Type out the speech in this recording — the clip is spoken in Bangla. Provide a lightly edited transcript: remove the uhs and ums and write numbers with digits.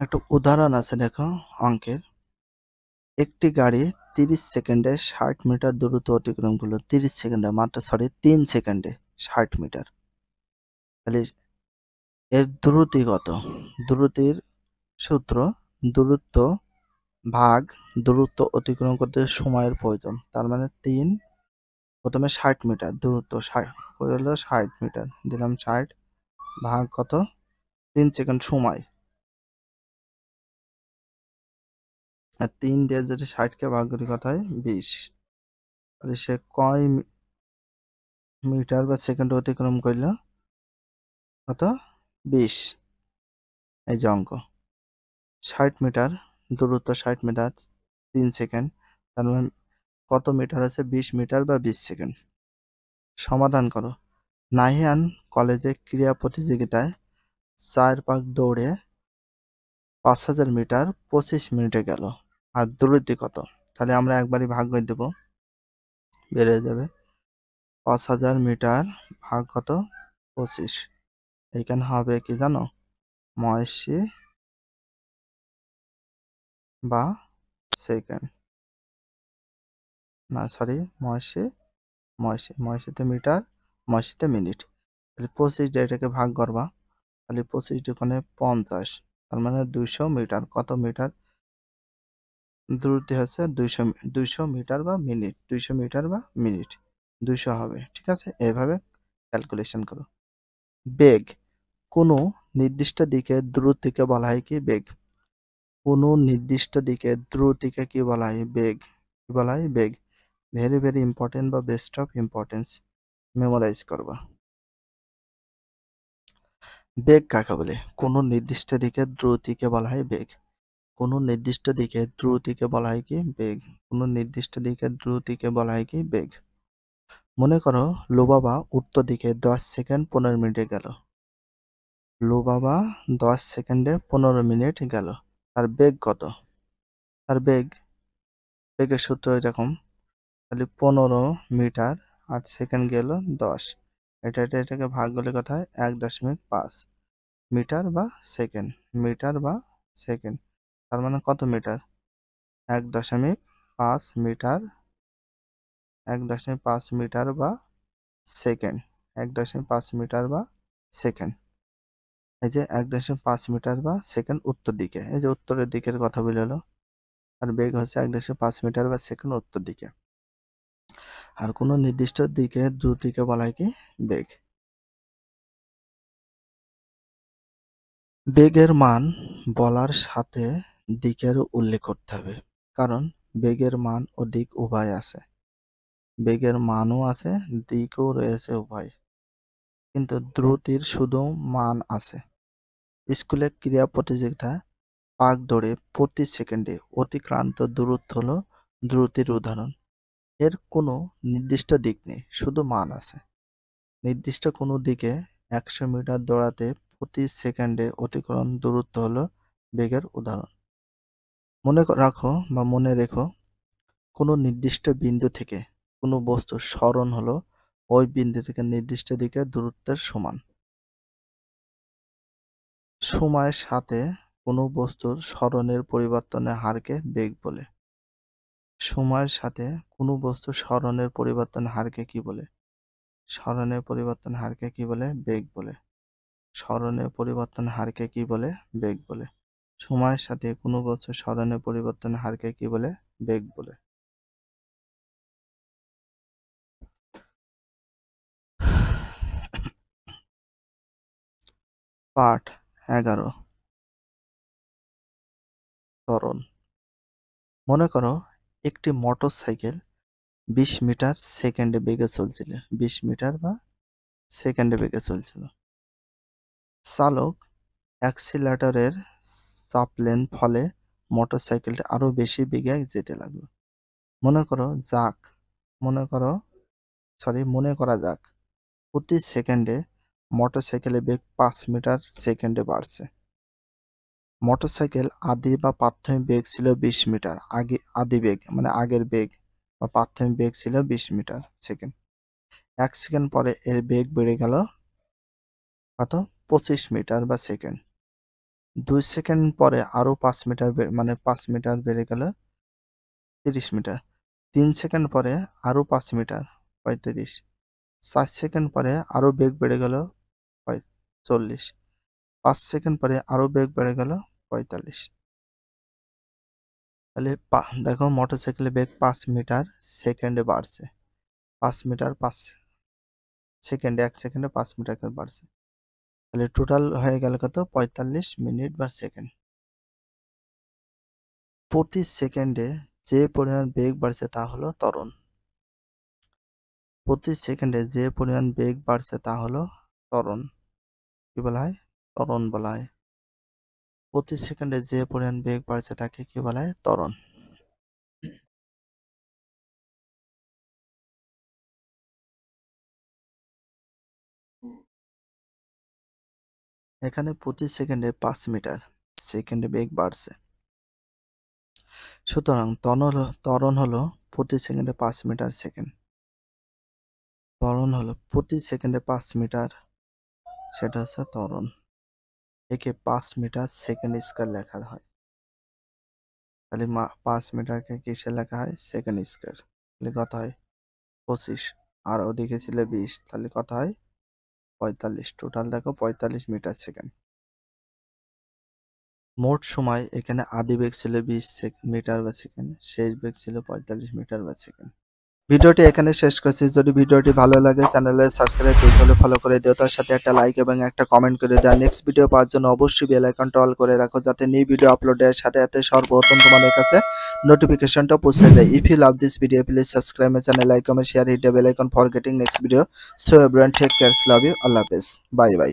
একটা উদাহরণ আছে দেখো অঙ্কের। একটি গাড়ি 30 সেকেন্ডে 60 মিটার দ্রুত অতিক্রম করলো। 30 সেকেন্ডে মাত্র 3 সেকেন্ডে 60 মিটার। তাহলে এর দ্রুতি কত? দ্রুতির সূত্র দূরত্ব ভাগ দূরত্ব অতিক্রম করতে সময়ের প্রয়োজন। তার মানে 3 প্রথমে 60 মিটার দূরত্ব 60 মিটার দিলাম 60 ভাগ কত 3 সেকেন্ড সময়। আর 3 দিয়ে যদি 60কে ভাগ করি কত হয় 20। তাহলে সে কয় মিটার বা সেকেন্ড অতিক্রম করল? কত 20। এই যে অঙ্ক 60 মিটার দূরত্ব 60 মিটার 3 সেকেন্ড, তার মানে কত মিটার আছে 20 মিটার বা 20 সেকেন্ড। সমাধান করো। নাহিয়ান কলেজে ক্রীড়া প্রতিযোগিতায় 4 পাক দৌড়ে 5000 মিটার 25 মিনিটে গেল। আর দ্রুতি কত? তাহলে আমরা একবারই ভাগ করে দেব, বের হয়ে যাবে 5000 মিটার ভাগ কত 25। এইখানে হবে কি জানো, 89 বা সেকেন্ড, না সরি 89তে মিটার 89তে মিনিট। তাহলে 25 দিয়ে এটাকে ভাগ করবা, তাহলে 25 দুগুণে 50, তার মানে 200 মিটার। কত মিটার? দ্রুতি হচ্ছে 200 মিটার বা মিনিট, 200 মিটার বা মিনিট 200 হবে। ঠিক আছে, এইভাবে ক্যালকুলেশন করো। বেগ কোনো নির্দিষ্ট দিকে দ্রুতিকে বলা হয় কি বেগ। কোনো নির্দিষ্ট দিকে দ্রুতিকে কি বলা হয় বেগ। কি বলা হয় বেগ। ভেরি ভেরি ইম্পর্টেন্ট বা বেস্ট অফ ইম্পর্টেন্স, মেমোরাইজ করবা। বেগ কাকে বলে? কোনো নির্দিষ্ট দিকে দ্রুতিকে বলা হয় বেগ। কোনো নির্দিষ্ট দিকে দ্রুতিকে বলা হয় কি বেগ। কোনো নির্দিষ্ট দিকে দ্রুতিকে বলা হয় কি বেগ। মনে করো লুবাবা উত্তর দিকে 10 সেকেন্ড 15 মিনিটে গেল। লুবাবা 10 সেকেন্ডে 15 মিনিট গেল, তার বেগ কত? তার বেগের সূত্র এরকম, তাহলে 15 মিটার 8 সেকেন্ড গেল 10, এটাকে ভাগ করলে কথা হয় 1.5 মিটার বা সেকেন্ড। মিটার বা সেকেন্ড, তার মানে কত মিটার? 1.5 মিটার, 1.5 মিটার বা সেকেন্ড, 1.5 মিটার বা সেকেন্ড। এই যে 1.5 মিটার বা সেকেন্ড উত্তর দিকে, এই যে উত্তরের দিকের কথা বলে হলো। আর বেগ হচ্ছে 1.5 মিটার বা সেকেন্ড উত্তর দিকে। আর কোনো নির্দিষ্ট দিকে দ্রুতিকে বলা হয় কি বেগ। বেগের মান বলার সাথে দিকের উল্লেখ করতে হবে, কারণ বেগের মান ও দিক উভয় আছে। বেগের মানও আছে, দিকও রয়েছে উভয়, কিন্তু দ্রুতির শুধু মান আছে। স্কুলে ক্রীড়া প্রতিযোগিতায় পাক দৌড়ে প্রতি সেকেন্ডে অতিক্রান্ত দূরত্ব হলো দ্রুতির উদাহরণ। এর কোনো নির্দিষ্ট দিক নেই, শুধু মান আছে। নির্দিষ্ট কোনো দিকে 100 মিটার দৌড়াতে প্রতি সেকেন্ডে অতিক্রম দূরত্ব হলো বেগের উদাহরণ। মনে রাখো বা মনে রেখো, কোনো নির্দিষ্ট বিন্দু থেকে কোনো বস্তুর সরণ হলো ওই বিন্দু থেকে নির্দিষ্ট দিকে দূরত্বের সমান। সময়ের সাথে কোনো বস্তুর সরণের পরিবর্তনের হারকে বেগ বলে। সময়ের সাথে কোনো বস্তুর সরণের পরিবর্তনের হারকে কি বলে? সরণের পরিবর্তন হারকে কি বলে? বেগ বলে। সরণের পরিবর্তন হারকে কি বলে? বেগ বলে। সময়ের সাথে কোনো বস্তুর সরণের পরিবর্তন হারকে কি বলে? বেগ বলে। পাঠ 11, ত্বরণ। মনে করো একটি মোটর সাইকেল 20 মিটার সেকেন্ডে বেগে চলছিল। 20 মিটার বা সেকেন্ডে বেগে চলছিল। চালক অ্যাক্সিলারেটরের চাপলেন, ফলে মোটরসাইকেলটি আরো বেশি বেগে যেতে লাগলো। মনে করো যাক মনে করো মনে করা যাক প্রতি সেকেন্ডে মোটরসাইকেলের বেগ 5 মিটার সেকেন্ডে বাড়ছে। মোটরসাইকেল আদি বা প্রাথমিক বেগ ছিল 20 মিটার। আদি বেগ মানে আগের বেগ বা প্রাথমিক বেগ ছিল 20 মিটার সেকেন্ড। 1 সেকেন্ড পরে এর বেগ বেড়ে গেল কত? 25 মিটার বা সেকেন্ড। 2 সেকেন্ড পরে আরো 5 মিটার মানে 5 মিটার বেড়ে গেল 30 মিটার। 3 সেকেন্ড পরে আরো 5 মিটার 35। 4 সেকেন্ড পরে আরো বেগ বেড়ে গেল 40। 5 সেকেন্ড পরে আরো বেগ বেড়ে গেল 45। তাহলে দেখো মোটরসাইকেলের বেগ 5 মিটার সেকেন্ডে বাড়ছে। 5 মিটার 5 সেকেন্ডে 1 সেকেন্ডে 5 মিটার করে বাড়ছে। তাহলে টোটাল হয়ে গেল কত? 45 মিনিট বা সেকেন্ড। প্রতি সেকেন্ডে যে পরিমাণ বেগ বাড়ছে তা হলো ত্বরণ। প্রতি সেকেন্ডে যে পরিমাণ বেগ বাড়ছে তা হলো ত্বরণ। কি বলা হয়? ত্বরণ বলা হয়। প্রতি সেকেন্ডে যে পরিমাণ বেগ বাড়ছে তাকে কি বলা হয়? ত্বরণ। এখানে প্রতি সেকেন্ডে 5 মিটার সেকেন্ডে বেগ বাড়ছে। সুতরাং ত্বরণ হলো প্রতি সেকেন্ডে 5 মিটার সেকেন্ড। ত্বরণ হলো প্রতি সেকেন্ডে 5 মিটার, সেটা হচ্ছে ত্বরণ। একে 5 মিটার সেকেন্ড স্কয়ার লেখা হয়। তাহলে 5 মিটারকে কিসে লেখা হয়? Second square. তাহলে কত হয়? 25। আর ওদিকে ছিল 20, তাহলে কত হয়? 45। টোটাল দেখো 45 মিটার সেকেন্ড। মোট সময় এখানে আদি বেগ ছিল 20 মিটার বা সেকেন্ড, শেষ বেগ ছিল 45 মিটার বা সেকেন্ড। ভিডিওটি এখানে শেষ করছি। যদি ভিডিওটি ভালো লাগে চ্যানেলে সাবস্ক্রাইব করতে হলে ফলো করে দিও, তার সাথে একটা লাইক এবং একটা কমেন্ট করে দাও। নেক্সট ভিডিও পাওয়ার জন্য অবশ্যই বেল আইকনটা অল করে রাখো, যাতে নিউ ভিডিও আপলোডের সাথে সাথে সর্বপ্রথম তোমাদের কাছে নোটিফিকেশনটা পৌঁছে যায়। If you love this video please subscribe my channel, like comment share, hit the bell icon for getting next video. So everyone take care, love you, আল্লাহ হাফেজ, বাই বাই।